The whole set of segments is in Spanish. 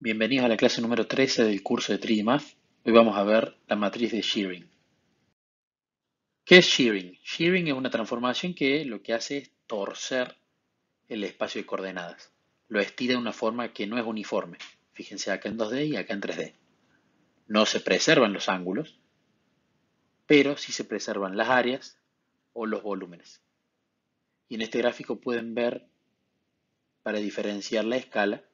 Bienvenidos a la clase número 13 del curso de 3D Math. Hoy vamos a ver la matriz de shearing. ¿Qué es shearing? Shearing es una transformación que lo que hace es torcer el espacio de coordenadas. Lo estira de una forma que no es uniforme. Fíjense acá en 2D y acá en 3D. No se preservan los ángulos, pero sí se preservan las áreas o los volúmenes. Y en este gráfico pueden ver, para diferenciar la escala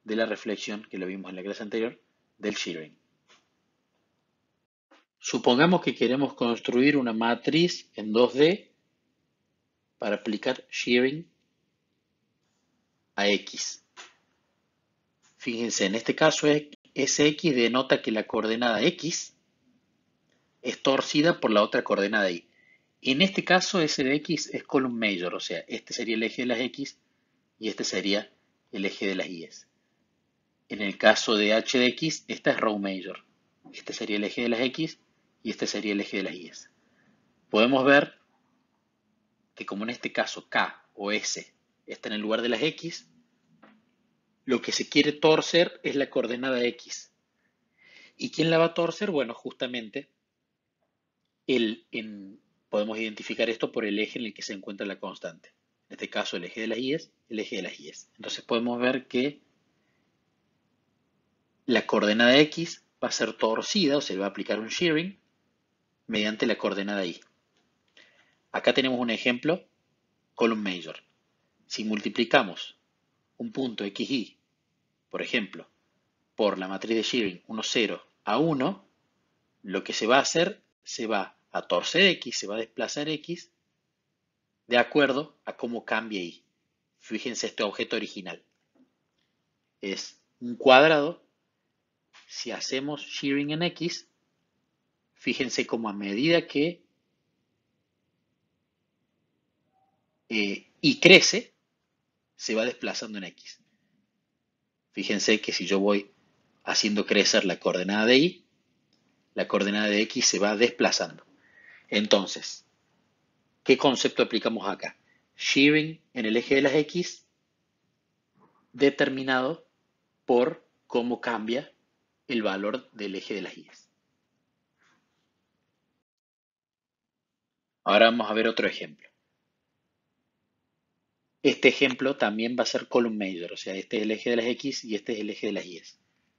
de la reflexión que lo vimos en la clase anterior, del shearing. Supongamos que queremos construir una matriz en 2D para aplicar shearing a X. Fíjense, en este caso ese X denota que la coordenada X es torcida por la otra coordenada Y. En este caso ese de X es column major, o sea, este sería el eje de las X y este sería el eje de las Y. En el caso de H de X, esta es row major. Este sería el eje de las X y este sería el eje de las Y. Podemos ver que como en este caso K o S está en el lugar de las X, lo que se quiere torcer es la coordenada X. ¿Y quién la va a torcer? Bueno, justamente podemos identificar esto por el eje en el que se encuentra la constante. En este caso el eje de las Y, el eje de las Y. Entonces podemos ver que la coordenada X va a ser torcida, o se le va a aplicar un shearing, mediante la coordenada Y. Acá tenemos un ejemplo, column major. Si multiplicamos un punto XY, por ejemplo, por la matriz de shearing 1, 0 a 1, lo que se va a hacer, se va a torcer X, se va a desplazar X de acuerdo a cómo cambie Y. Fíjense este objeto original. Es un cuadrado. Si hacemos shearing en X, fíjense cómo a medida que Y crece, se va desplazando en X. Fíjense que si yo voy haciendo crecer la coordenada de Y, la coordenada de X se va desplazando. Entonces, ¿qué concepto aplicamos acá? Shearing en el eje de las X determinado por cómo cambia el valor del eje de las Y. Ahora vamos a ver otro ejemplo. Este ejemplo también va a ser column major, o sea, este es el eje de las X y este es el eje de las Y.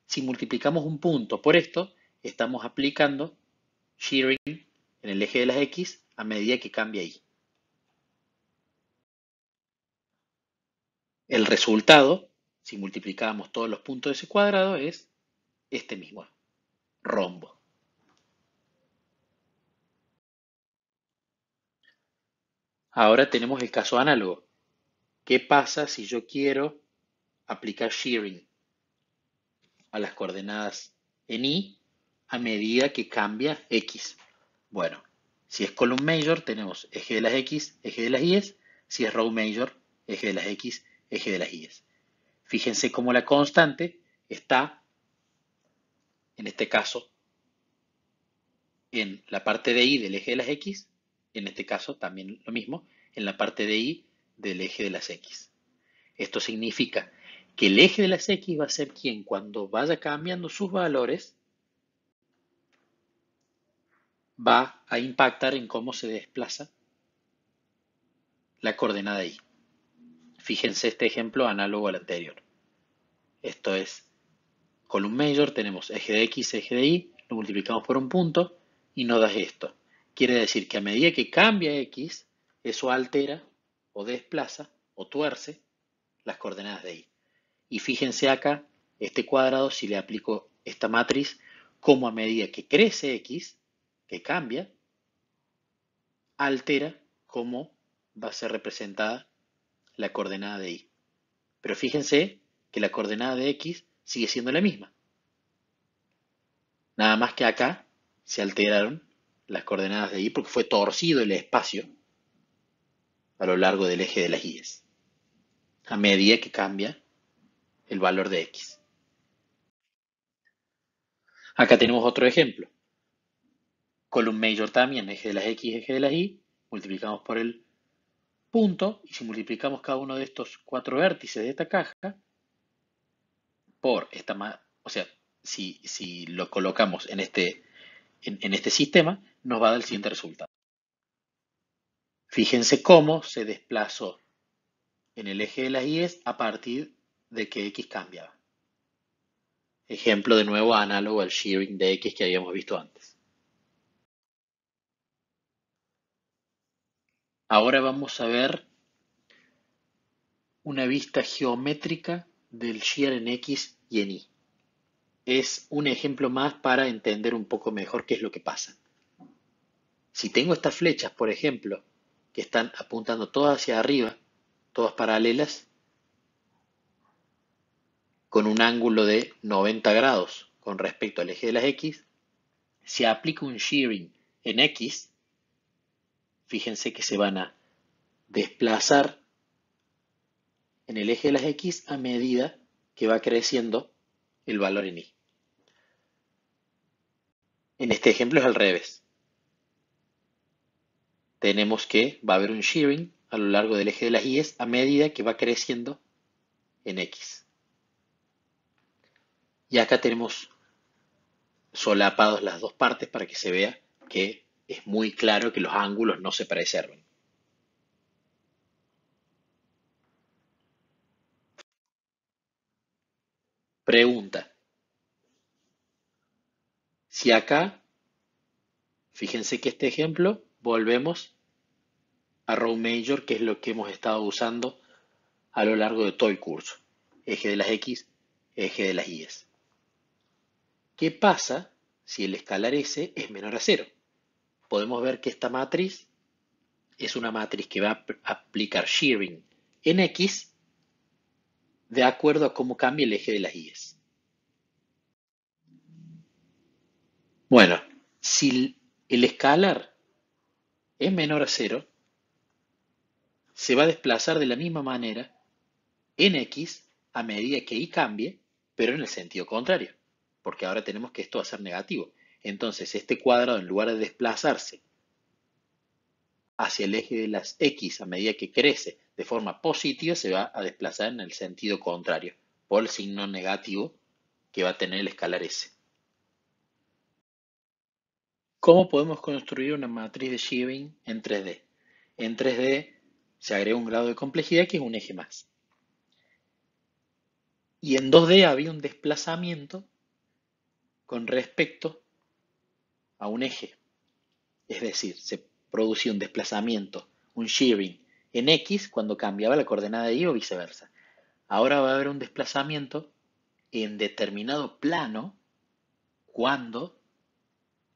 Si multiplicamos un punto por esto, estamos aplicando shearing en el eje de las X a medida que cambia Y. El resultado, si multiplicamos todos los puntos de ese cuadrado, es este mismo, rombo. Ahora tenemos el caso análogo. ¿Qué pasa si yo quiero aplicar shearing a las coordenadas en Y a medida que cambia X? Bueno, si es column major, tenemos eje de las X, eje de las Y. Si es row major, eje de las X, eje de las Y. Fíjense cómo la constante está, en este caso, en la parte de Y del eje de las X, en este caso también lo mismo, en la parte de Y del eje de las X. Esto significa que el eje de las X va a ser quien, cuando vaya cambiando sus valores, va a impactar en cómo se desplaza la coordenada Y. Fíjense este ejemplo análogo al anterior. Esto es column major, tenemos eje de X, eje de Y, lo multiplicamos por un punto y nos da esto. Quiere decir que a medida que cambia X, eso altera o desplaza o tuerce las coordenadas de Y. Y fíjense acá, este cuadrado, si le aplico esta matriz, como a medida que crece X, que cambia, altera cómo va a ser representada la coordenada de Y. Pero fíjense que la coordenada de X sigue siendo la misma. Nada más que acá se alteraron las coordenadas de Y porque fue torcido el espacio a lo largo del eje de las Y, a medida que cambia el valor de X. Acá tenemos otro ejemplo. Column major también, eje de las X, eje de las Y, multiplicamos por el punto, y si multiplicamos cada uno de estos 4 vértices de esta caja, por o sea, si lo colocamos en en este sistema, nos va a dar el siguiente resultado. Fíjense cómo se desplazó en el eje de las Y a partir de que X cambiaba. Ejemplo de nuevo análogo al shearing de X que habíamos visto antes. Ahora vamos a ver una vista geométrica del shear en X y en Y. Es un ejemplo más para entender un poco mejor qué es lo que pasa. Si tengo estas flechas, por ejemplo, que están apuntando todas hacia arriba, todas paralelas, con un ángulo de 90 grados con respecto al eje de las X, si aplico un shearing en X, fíjense que se van a desplazar en el eje de las X a medida que va creciendo el valor en Y. En este ejemplo es al revés. Tenemos que va a haber un shearing a lo largo del eje de las Y a medida que va creciendo en X. Y acá tenemos solapados las dos partes para que se vea que es muy claro que los ángulos no se preservan. Pregunta. Si acá, fíjense que este ejemplo, volvemos a row major, que es lo que hemos estado usando a lo largo de todo el curso. Eje de las X, eje de las Y. ¿Qué pasa si el escalar S es menor a 0? Podemos ver que esta matriz es una matriz que va a aplicar shearing en X de acuerdo a cómo cambia el eje de las Y. Bueno, si el escalar es menor a 0, se va a desplazar de la misma manera en X a medida que Y cambie, pero en el sentido contrario, porque ahora tenemos que esto va a ser negativo. Entonces, este cuadrado, en lugar de desplazarse hacia el eje de las X a medida que crece de forma positiva, se va a desplazar en el sentido contrario, por el signo negativo que va a tener el escalar S. ¿Cómo podemos construir una matriz de shearing en 3D? En 3D se agrega un grado de complejidad que es un eje más. Y en 2D había un desplazamiento con respecto a un eje. Es decir, se producía un desplazamiento, un shearing en X cuando cambiaba la coordenada de Y o viceversa. Ahora va a haber un desplazamiento en determinado plano cuando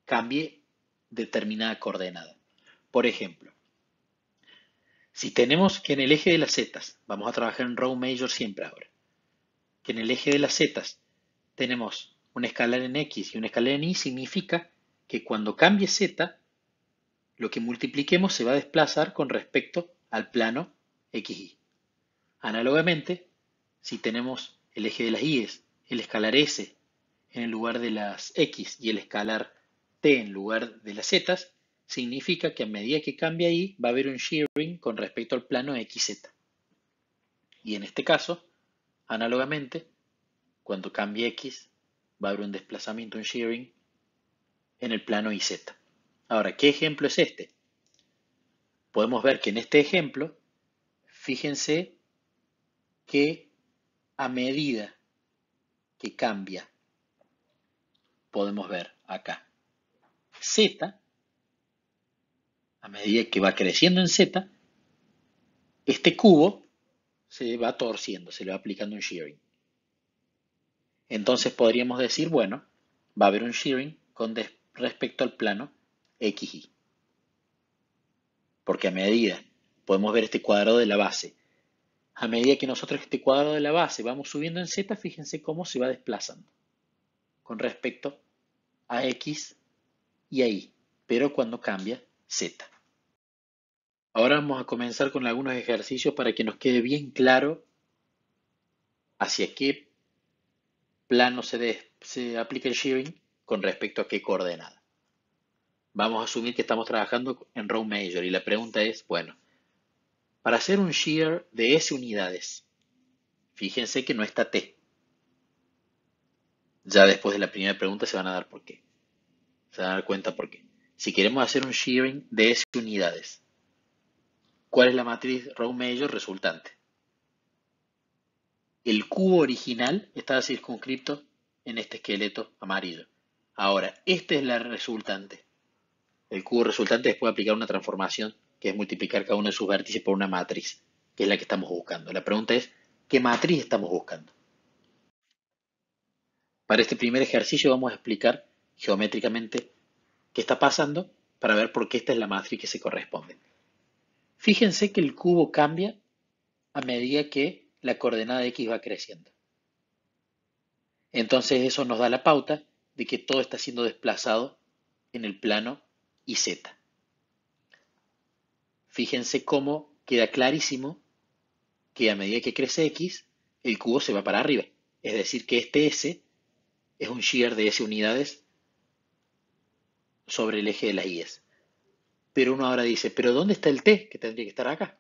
cambie determinada coordenada. Por ejemplo, si tenemos que en el eje de las zetas, vamos a trabajar en row major siempre ahora, que en el eje de las zetas tenemos un escalar en X y un escalar en Y, significa que cuando cambie Z, lo que multipliquemos se va a desplazar con respecto al plano XY. Análogamente, si tenemos el eje de las Y, el escalar S en el lugar de las X y el escalar T en lugar de las Z, significa que a medida que cambia Y va a haber un shearing con respecto al plano XZ. Y en este caso, análogamente, cuando cambie X, va a haber un desplazamiento, un shearing, en el plano YZ. Ahora, ¿qué ejemplo es este? Podemos ver que en este ejemplo, fíjense que a medida que cambia, podemos ver acá, Z, a medida que va creciendo en Z, este cubo se va torciendo, se le va aplicando un shearing. Entonces podríamos decir, bueno, va a haber un shearing con respecto al plano XY. Porque a medida, podemos ver este cuadrado de la base, a medida que nosotros este cuadrado de la base vamos subiendo en Z, fíjense cómo se va desplazando con respecto a X y a Y, pero cuando cambia Z. Ahora vamos a comenzar con algunos ejercicios para que nos quede bien claro hacia qué plano se aplica el shearing con respecto a qué coordenada. Vamos a asumir que estamos trabajando en row major y la pregunta es, bueno, para hacer un shear de S unidades, fíjense que no está T. Ya después de la primera pregunta se van a dar por qué. Se van a dar cuenta por qué. Si queremos hacer un shearing de S unidades, ¿cuál es la matriz row major resultante? El cubo original estaba circunscripto en este esqueleto amarillo. Ahora, esta es la resultante. El cubo resultante después de aplicar una transformación, que es multiplicar cada uno de sus vértices por una matriz, que es la que estamos buscando. La pregunta es, ¿qué matriz estamos buscando? Para este primer ejercicio vamos a explicar geométricamente qué está pasando para ver por qué esta es la matriz que se corresponde. Fíjense que el cubo cambia a medida que la coordenada x va creciendo. Entonces eso nos da la pauta de que todo está siendo desplazado en el plano YZ. Fíjense cómo queda clarísimo que a medida que crece x, el cubo se va para arriba. Es decir, que este S es un shear de S unidades sobre el eje de las Y's. Pero uno ahora dice, ¿pero dónde está el T que tendría que estar acá?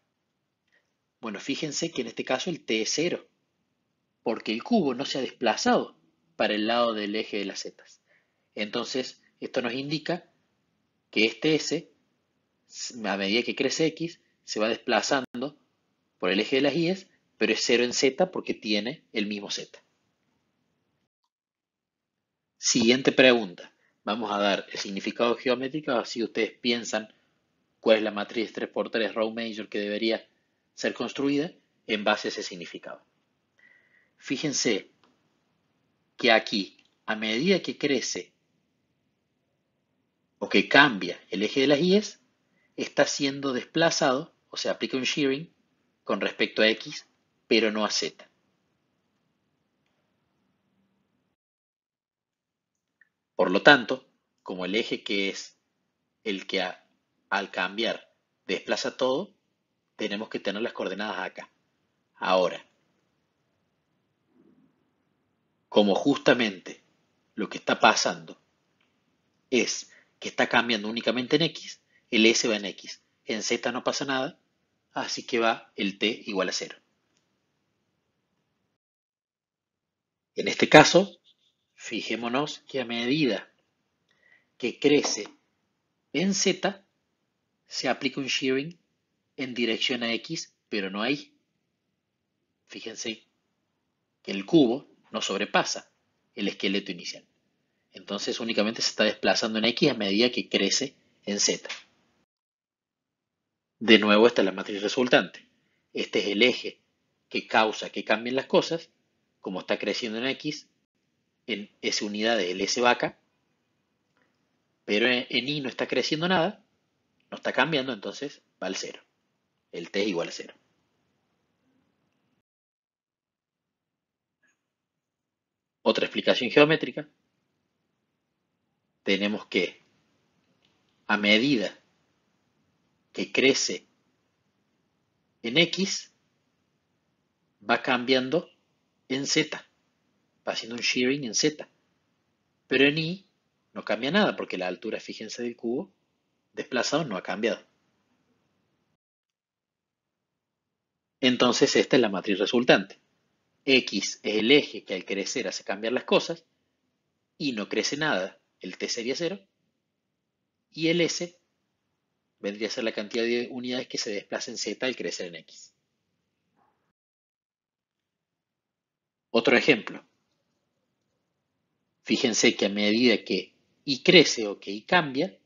Bueno, fíjense que en este caso el T es 0, porque el cubo no se ha desplazado para el lado del eje de las Z. Entonces, esto nos indica que este S, a medida que crece X, se va desplazando por el eje de las Y, pero es 0 en Z porque tiene el mismo Z. Siguiente pregunta. Vamos a dar el significado geométrico, así ustedes piensan cuál es la matriz 3x3 row major que debería ser construida en base a ese significado. Fíjense que aquí, a medida que crece o que cambia el eje de las Y, está siendo desplazado, o sea, aplica un shearing con respecto a X, pero no a Z. Por lo tanto, como el eje que es el que al cambiar desplaza todo, tenemos que tener las coordenadas acá. Ahora, como justamente lo que está pasando es que está cambiando únicamente en X, el S va en X. En Z no pasa nada, así que va el T igual a 0. En este caso, fijémonos que a medida que crece en Z, se aplica un shearing en dirección a X, pero no ahí. Fíjense que el cubo no sobrepasa el esqueleto inicial. Entonces únicamente se está desplazando en X a medida que crece en Z. De nuevo, esta es la matriz resultante. Este es el eje que causa que cambien las cosas. Como está creciendo en X, en S unidades el S va acá, pero en Y no está creciendo nada, no está cambiando, entonces va al 0. El T es igual a 0. Otra explicación geométrica, tenemos que a medida que crece en X, va cambiando en Z, va haciendo un shearing en Z. Pero en Y no cambia nada porque la altura, fíjense, del cubo desplazado no ha cambiado. Entonces esta es la matriz resultante. X es el eje que al crecer hace cambiar las cosas, y no crece nada, el T sería 0, y el S vendría a ser la cantidad de unidades que se desplaza en Z al crecer en X. Otro ejemplo. Fíjense que a medida que Y crece o que Y cambia,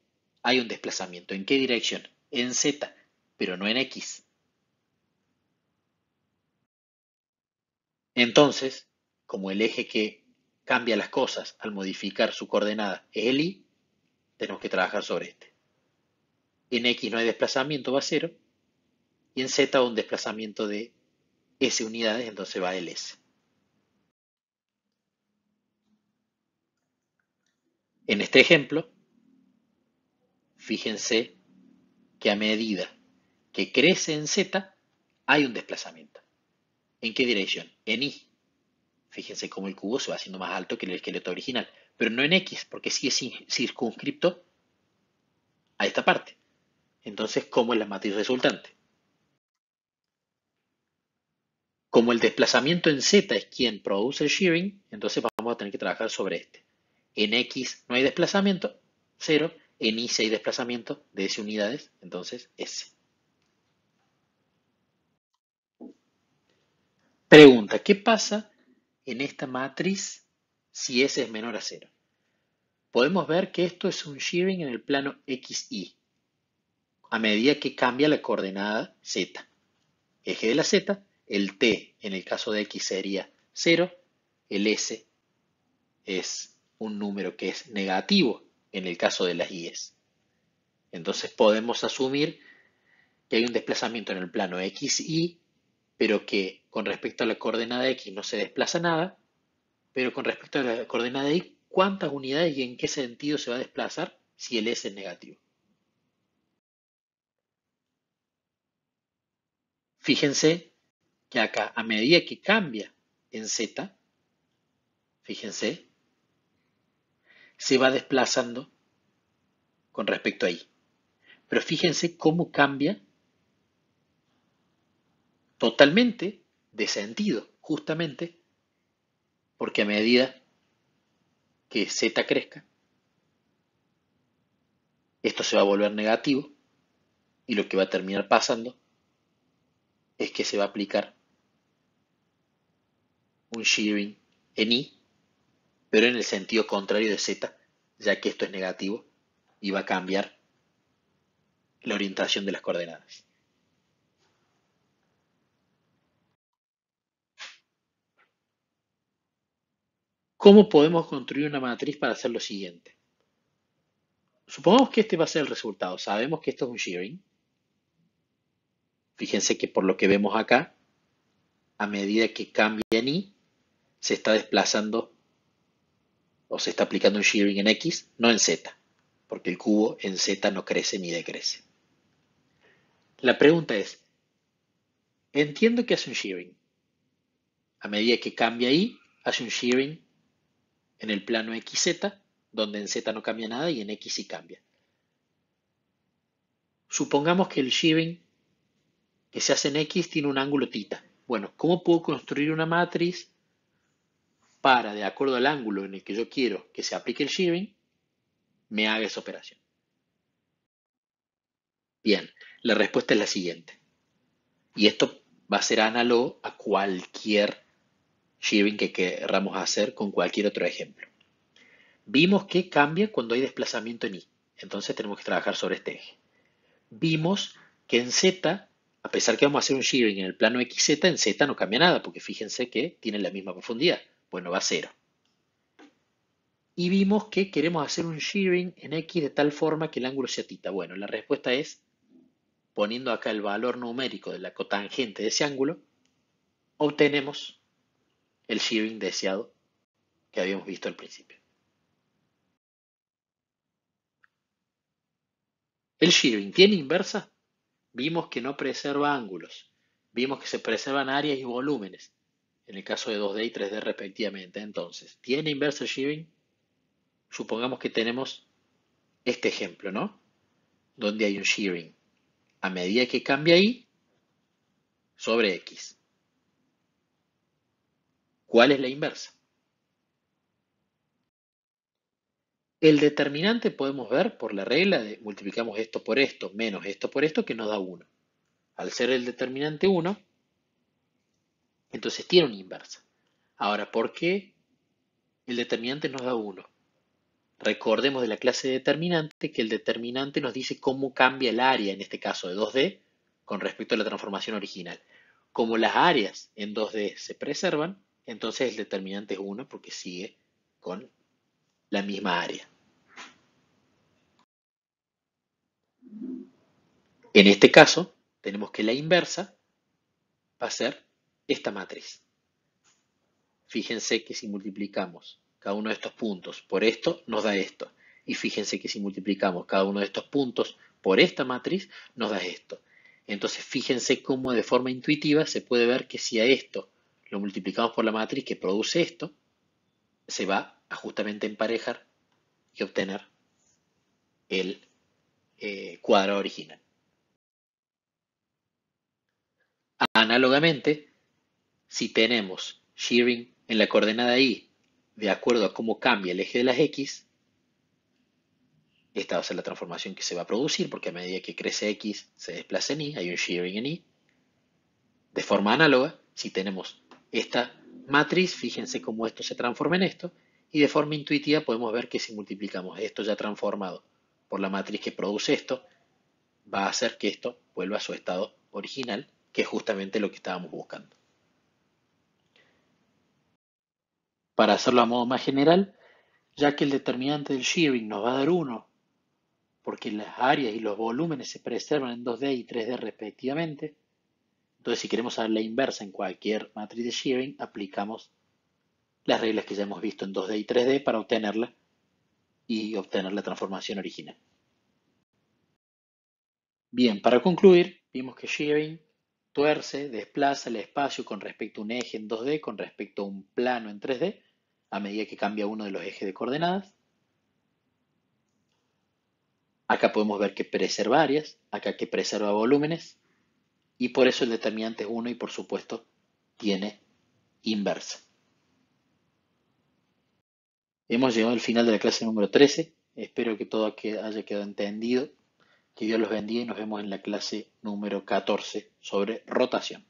hay un desplazamiento. ¿En qué dirección? En Z, pero no en X. Entonces, como el eje que cambia las cosas al modificar su coordenada es el Y, tenemos que trabajar sobre este. En X no hay desplazamiento, va a 0, y en Z un desplazamiento de S unidades, entonces va el S. En este ejemplo, fíjense que a medida que crece en Z, hay un desplazamiento. ¿En qué dirección? En Y. Fíjense cómo el cubo se va haciendo más alto que el esqueleto original, pero no en X, porque sí es circunscripto a esta parte. Entonces, ¿cómo es la matriz resultante? Como el desplazamiento en Z es quien produce el shearing, entonces vamos vamos a tener que trabajar sobre este. En X no hay desplazamiento, 0. En Y sí hay desplazamiento de S unidades, entonces S. Pregunta, ¿qué pasa en esta matriz si S es menor a 0? Podemos ver que esto es un shearing en el plano XY a medida que cambia la coordenada Z. Eje de la Z, el T en el caso de X sería 0, el S es un número que es negativo en el caso de las Y's. Entonces podemos asumir que hay un desplazamiento en el plano XY, pero que con respecto a la coordenada X no se desplaza nada, pero con respecto a la coordenada Y, ¿cuántas unidades y en qué sentido se va a desplazar si el S es negativo? Fíjense que acá, a medida que cambia en Z, fíjense, se va desplazando con respecto a Y. Pero fíjense cómo cambia totalmente de sentido, justamente porque a medida que Z crezca, esto se va a volver negativo y lo que va a terminar pasando es que se va a aplicar un shearing en Y, pero en el sentido contrario de Z, ya que esto es negativo y va a cambiar la orientación de las coordenadas. ¿Cómo podemos construir una matriz para hacer lo siguiente? Supongamos que este va a ser el resultado. Sabemos que esto es un shearing. Fíjense que por lo que vemos acá, a medida que cambia en Y, se está desplazando o se está aplicando un shearing en X, no en Z, porque el cubo en Z no crece ni decrece. La pregunta es, entiendo que hace un shearing. A medida que cambia Y, hace un shearing en el plano XZ, donde en Z no cambia nada y en X sí cambia. Supongamos que el shearing que se hace en X tiene un ángulo θ. Bueno, ¿cómo puedo construir una matriz para, de acuerdo al ángulo en el que yo quiero que se aplique el shearing, me haga esa operación? Bien, la respuesta es la siguiente. Y esto va a ser análogo a cualquier shearing que queramos hacer con cualquier otro ejemplo. Vimos que cambia cuando hay desplazamiento en Y. Entonces tenemos que trabajar sobre este eje. Vimos que en Z, a pesar que vamos a hacer un shearing en el plano XZ, en Z no cambia nada, porque fíjense que tiene la misma profundidad. Bueno, va a 0. Y vimos que queremos hacer un shearing en X de tal forma que el ángulo sea θ. Bueno, la respuesta es, poniendo acá el valor numérico de la cotangente de ese ángulo, obtenemos el shearing deseado que habíamos visto al principio. ¿El shearing tiene inversa? Vimos que no preserva ángulos. Vimos que se preservan áreas y volúmenes, en el caso de 2D y 3D respectivamente. Entonces, ¿tiene inversa el shearing? Supongamos que tenemos este ejemplo, ¿no? Donde hay un shearing a medida que cambia Y sobre X. ¿Cuál es la inversa? El determinante podemos ver por la regla de multiplicamos esto por esto menos esto por esto que nos da 1. Al ser el determinante 1, entonces tiene una inversa. Ahora, ¿por qué el determinante nos da 1? Recordemos de la clase de determinante que el determinante nos dice cómo cambia el área, en este caso de 2D, con respecto a la transformación original. Como las áreas en 2D se preservan, entonces el determinante es 1 porque sigue con la misma área. En este caso, tenemos que la inversa va a ser esta matriz. Fíjense que si multiplicamos cada uno de estos puntos por esto, nos da esto. Y fíjense que si multiplicamos cada uno de estos puntos por esta matriz, nos da esto. Entonces, fíjense cómo de forma intuitiva se puede ver que si a esto lo multiplicamos por la matriz que produce esto, se va a justamente emparejar y obtener el cuadrado original. Análogamente, si tenemos shearing en la coordenada Y de acuerdo a cómo cambia el eje de las X, esta va a ser la transformación que se va a producir, porque a medida que crece X se desplaza en Y, hay un shearing en Y. De forma análoga, si tenemos esta matriz, fíjense cómo esto se transforma en esto, y de forma intuitiva podemos ver que si multiplicamos esto ya transformado por la matriz que produce esto, va a hacer que esto vuelva a su estado original, que es justamente lo que estábamos buscando. Para hacerlo a modo más general, ya que el determinante del shearing nos va a dar 1, porque las áreas y los volúmenes se preservan en 2D y 3D respectivamente, entonces si queremos saber la inversa en cualquier matriz de shearing, aplicamos las reglas que ya hemos visto en 2D y 3D para obtenerla y obtener la transformación original. Bien, para concluir, vimos que shearing tuerce, desplaza el espacio con respecto a un eje en 2D con respecto a un plano en 3D a medida que cambia uno de los ejes de coordenadas. Acá podemos ver que preserva áreas, acá que preserva volúmenes, y por eso el determinante es 1 y por supuesto tiene inversa. Hemos llegado al final de la clase número 13. Espero que todo haya quedado entendido. Que Dios los bendiga y nos vemos en la clase número 14 sobre rotación.